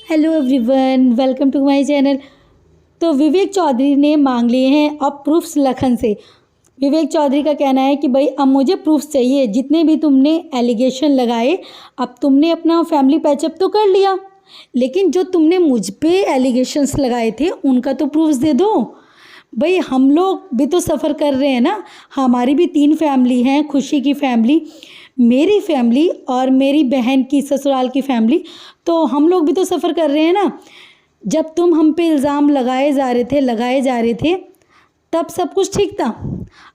Hello everyone, welcome to my channel. तो विवेक चौधरी ने मांग लिए हैं अब प्रूफ्स लखन से। विवेक चौधरी का कहना है कि भाई अब मुझे प्रूफ्स चाहिए, जितने भी तुमने एलिगेशन लगाए अब तुमने अपना फैमिली पैचअप तो कर लिया, लेकिन जो तुमने मुझ पे एलिगेशंस लगाए थे उनका तो प्रूफ्स दे दो। भाई हम लोग भी तो सफ़र कर रहे हैं ना, हमारी भी 3 फैमिली हैं, खुशी की फैमिली, मेरी फैमिली और मेरी बहन की ससुराल की फैमिली, तो हम लोग भी तो सफ़र कर रहे हैं ना। जब तुम हम पे इल्ज़ाम लगाए जा रहे थे तब सब कुछ ठीक था।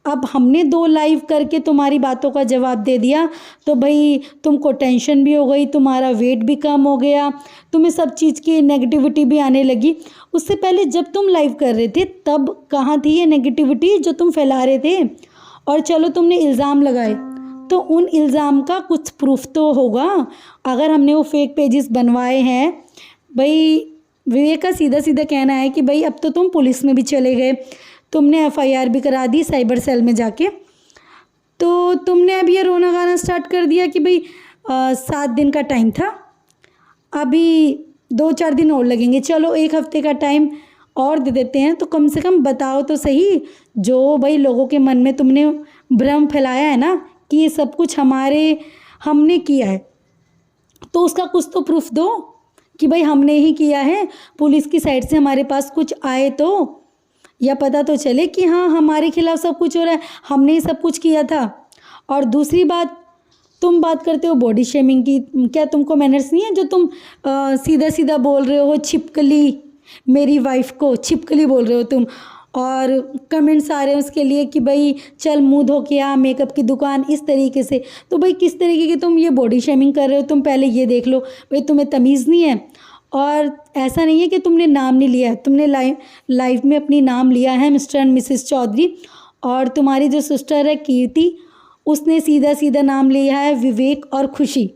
अब हमने 2 लाइव करके तुम्हारी बातों का जवाब दे दिया तो भाई तुमको टेंशन भी हो गई, तुम्हारा वेट भी कम हो गया, तुम्हें सब चीज़ की नेगेटिविटी भी आने लगी। उससे पहले जब तुम लाइव कर रहे थे तब कहाँ थी ये नेगेटिविटी जो तुम फैला रहे थे? और चलो तुमने इल्ज़ाम लगाए तो उन इल्ज़ाम का कुछ प्रूफ तो होगा। अगर हमने वो फेक पेजेस बनवाए हैं, भाई विवेक का सीधा सीधा कहना है कि भाई अब तो तुम पुलिस में भी चले गए, तुमने एफआईआर भी करा दी साइबर सेल में जाके, तो तुमने अब ये रोना गाना स्टार्ट कर दिया कि भाई 7 दिन का टाइम था, अभी 2-4 दिन और लगेंगे, चलो 1 हफ्ते का टाइम और दे देते हैं। तो कम से कम बताओ तो सही, जो भाई लोगों के मन में तुमने भ्रम फैलाया है ना कि ये सब कुछ हमने किया है, तो उसका कुछ तो प्रूफ दो कि भाई हमने ही किया है। पुलिस की साइड से हमारे पास कुछ आए तो, या पता तो चले कि हाँ हमारे खिलाफ सब कुछ हो रहा है, हमने ही सब कुछ किया था। और दूसरी बात, तुम बात करते हो बॉडी शेमिंग की, क्या तुमको मैनर्स नहीं है जो तुम सीधा सीधा बोल रहे हो छिपकली, मेरी वाइफ को छिपकली बोल रहे हो तुम, और कमेंट्स आ रहे हैं उसके लिए कि भाई चल मुँह धो के आ, मेकअप की दुकान, इस तरीके से। तो भाई किस तरीके की तुम ये बॉडी शेमिंग कर रहे हो? तुम पहले ये देख लो, भाई तुम्हें तमीज़ नहीं है। और ऐसा नहीं है कि तुमने नाम नहीं लिया है, तुमने लाइव में अपनी नाम लिया है मिस्टर एंड मिसेस चौधरी, और तुम्हारी जो सिस्टर है कीर्ति, उसने सीधा सीधा नाम लिया है विवेक और खुशी।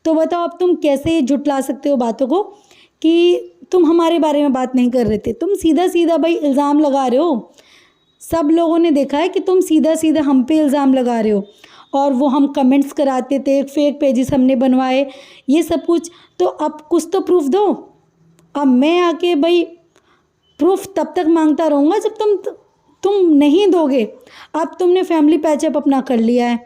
तो बताओ अब तुम कैसे झुठला सकते हो बातों को कि तुम हमारे बारे में बात नहीं कर रहे थे? तुम सीधा सीधा भाई इल्ज़ाम लगा रहे हो। सब लोगों ने देखा है कि तुम सीधा सीधा हम पे इल्ज़ाम लगा रहे हो, और वो हम कमेंट्स कराते थे, फेक पेजेस हमने बनवाए, ये सब कुछ। तो अब कुछ तो प्रूफ दो। अब मैं आके भाई प्रूफ तब तक मांगता रहूँगा जब तुम नहीं दोगे। अब तुमने फैमिली पैचअप अपना कर लिया है,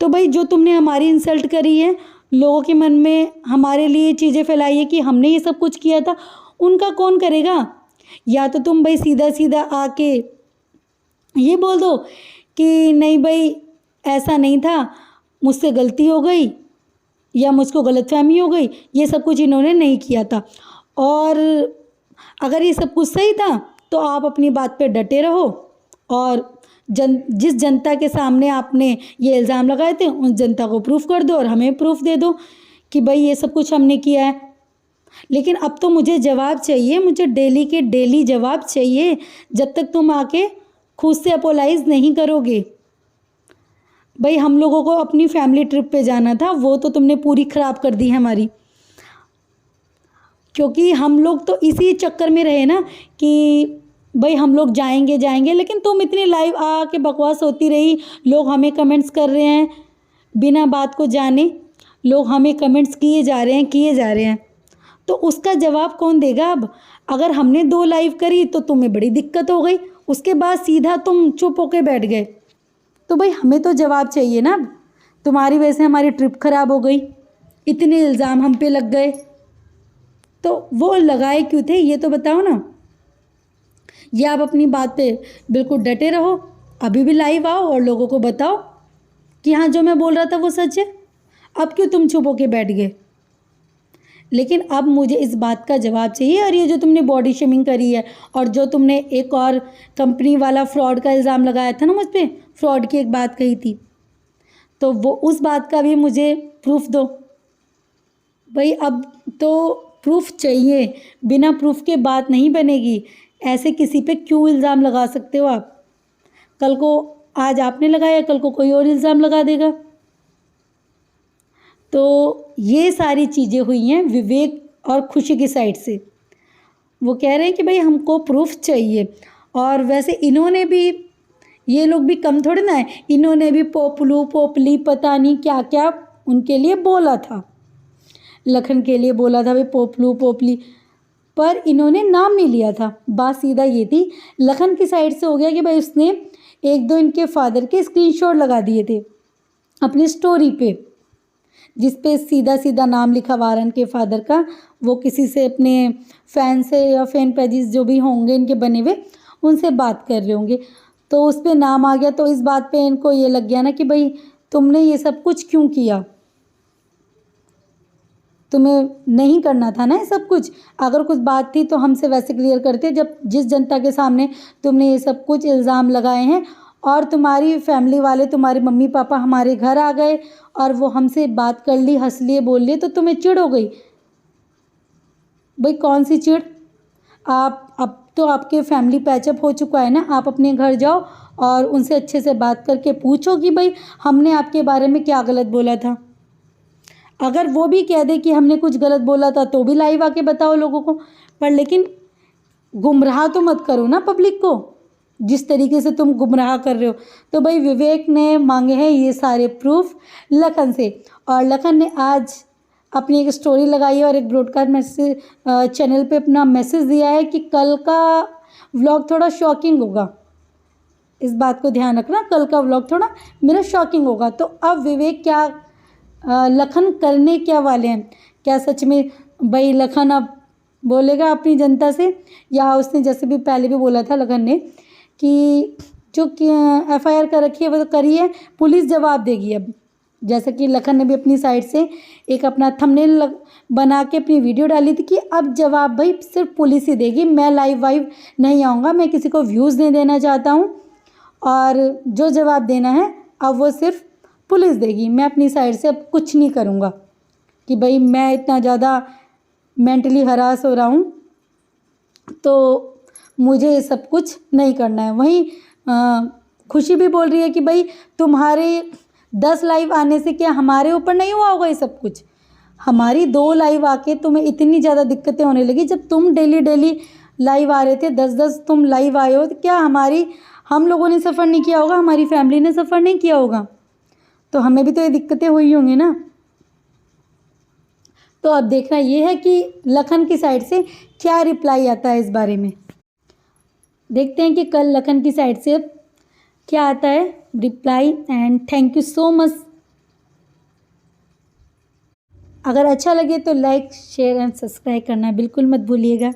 तो भाई जो तुमने हमारी इंसल्ट करी है, लोगों के मन में हमारे लिए चीज़ें फैलाई है कि हमने ये सब कुछ किया था, उनका कौन करेगा? या तो तुम भाई सीधा सीधा आके ये बोल दो कि नहीं भाई ऐसा नहीं था, मुझसे गलती हो गई, या मुझको गलतफहमी हो गई, ये सब कुछ इन्होंने नहीं किया था। और अगर ये सब कुछ सही था तो आप अपनी बात पे डटे रहो, और जिस जनता के सामने आपने ये इल्ज़ाम लगाए थे उन जनता को प्रूफ कर दो, और हमें प्रूफ दे दो कि भाई ये सब कुछ हमने किया है। लेकिन अब तो मुझे जवाब चाहिए, मुझे डेली के डेली जवाब चाहिए, जब तक तुम आके खुद से अपोलाइज़ नहीं करोगे। भाई हम लोगों को अपनी फैमिली ट्रिप पे जाना था, वो तो तुमने पूरी ख़राब कर दी है हमारी, क्योंकि हम लोग तो इसी चक्कर में रहे ना कि भाई हम लोग जाएंगे, लेकिन तुम इतनी लाइव आके बकवास होती रही, लोग हमें कमेंट्स कर रहे हैं बिना बात को जाने, लोग हमें कमेंट्स किए जा रहे हैं, तो उसका जवाब कौन देगा? अब अगर हमने 2 लाइव करी तो तुम्हें बड़ी दिक्कत हो गई, उसके बाद सीधा तुम चुप होके बैठ गए, तो भाई हमें तो जवाब चाहिए ना। तुम्हारी वजह से हमारी ट्रिप ख़राब हो गई, इतने इल्ज़ाम हम पे लग गए, तो वो लगाए क्यों थे ये तो बताओ ना। या आप अपनी बात पे बिल्कुल डटे रहो, अभी भी लाइव आओ और लोगों को बताओ कि हाँ जो मैं बोल रहा था वो सच है। अब क्यों तुम चुप होके बैठ गए? लेकिन अब मुझे इस बात का जवाब चाहिए। और ये जो तुमने बॉडी शेमिंग करी है, और जो तुमने एक और कंपनी वाला फ्रॉड का इल्ज़ाम लगाया था ना मुझ पर, फ्रॉड की एक बात कही थी, तो वो उस बात का भी मुझे प्रूफ दो भाई। अब तो प्रूफ चाहिए, बिना प्रूफ के बात नहीं बनेगी। ऐसे किसी पे क्यों इल्ज़ाम लगा सकते हो आप? कल को आज आपने लगाया, कल को कोई और इल्ज़ाम लगा देगा। तो ये सारी चीज़ें हुई हैं विवेक और खुशी की साइड से। वो कह रहे हैं कि भाई हमको प्रूफ चाहिए, और वैसे इन्होंने भी, ये लोग भी कम थोड़ी ना है, इन्होंने भी पोपली पता नहीं क्या क्या उनके लिए बोला था। लखन के लिए बोला था भाई पोपलू पोपली, पर इन्होंने नाम नहीं लिया था। बात सीधा ये थी, लखन की साइड से हो गया कि भाई उसने एक दो इनके फादर के स्क्रीनशॉट लगा दिए थे अपनी स्टोरी पे, जिस पे सीधा सीधा नाम लिखा वारन के फादर का। वो किसी से अपने फ़ैन से या फ़ैन पेजेस जो भी होंगे इनके बने हुए, उनसे बात कर रहे होंगे, तो उस पर नाम आ गया। तो इस बात पे इनको ये लग गया ना कि भाई तुमने ये सब कुछ क्यों किया, तुम्हें नहीं करना था ना ये सब कुछ। अगर कुछ बात थी तो हमसे वैसे क्लियर करते, जब जिस जनता के सामने तुमने ये सब कुछ इल्ज़ाम लगाए हैं और तुम्हारी फैमिली वाले, तुम्हारे मम्मी पापा हमारे घर आ गए और वो हमसे बात कर ली, हंस लिए, बोल लिए, तो तुम्हें चिढ़ हो गई। भाई कौन सी चिढ़, आप अब तो आपके फैमिली पैचअप हो चुका है ना, आप अपने घर जाओ और उनसे अच्छे से बात करके पूछो कि भाई हमने आपके बारे में क्या गलत बोला था। अगर वो भी कह दे कि हमने कुछ गलत बोला था तो भी लाइव आके बताओ लोगों को, पर लेकिन गुमराह तो मत करो ना पब्लिक को, जिस तरीके से तुम गुमराह कर रहे हो। तो भाई विवेक ने मांगे हैं ये सारे प्रूफ लखन से, और लखन ने आज अपनी एक स्टोरी लगाई है और एक ब्रॉडकास्ट मैसेज चैनल पे अपना मैसेज दिया है कि कल का व्लॉग थोड़ा शॉकिंग होगा। इस बात को ध्यान रखना, कल का व्लॉग थोड़ा मेरा शॉकिंग होगा। तो अब विवेक क्या लखन करने क्या वाले हैं, क्या सच में भाई लखन अब बोलेगा अपनी जनता से, या उसने जैसे भी पहले भी बोला था लखन ने कि जो FIR कर रखी है वो तो करी है, पुलिस जवाब देगी। अब जैसा कि लखन ने भी अपनी साइड से एक अपना थंबनेल बना के अपनी वीडियो डाली थी कि अब जवाब भाई सिर्फ पुलिस ही देगी, मैं लाइव वाइव नहीं आऊँगा, मैं किसी को व्यूज़ नहीं देना चाहता हूँ, और जो जवाब देना है अब वो सिर्फ पुलिस देगी, मैं अपनी साइड से अब कुछ नहीं करूँगा कि भाई मैं इतना ज़्यादा मेंटली हरास हो रहा हूँ तो मुझे ये सब कुछ नहीं करना है। वहीं खुशी भी बोल रही है कि भाई तुम्हारे 10 लाइव आने से क्या हमारे ऊपर नहीं हुआ होगा ये सब कुछ, हमारी 2 लाइव आके तुम्हें इतनी ज़्यादा दिक्कतें होने लगी। जब तुम डेली लाइव आ रहे थे, 10-10 तुम लाइव आए हो, तो क्या हम लोगों ने सफ़र नहीं किया होगा, हमारी फैमिली ने सफ़र नहीं किया होगा, तो हमें भी तो ये दिक्कतें हुई होंगी ना। तो अब देखना ये है कि लखन की साइड से क्या रिप्लाई आता है इस बारे में। देखते हैं कि कल लखन की साइड से क्या आता है reply. And thank you so much. अगर अच्छा लगे तो लाइक शेयर एंड सब्सक्राइब करना बिल्कुल मत भूलिएगा।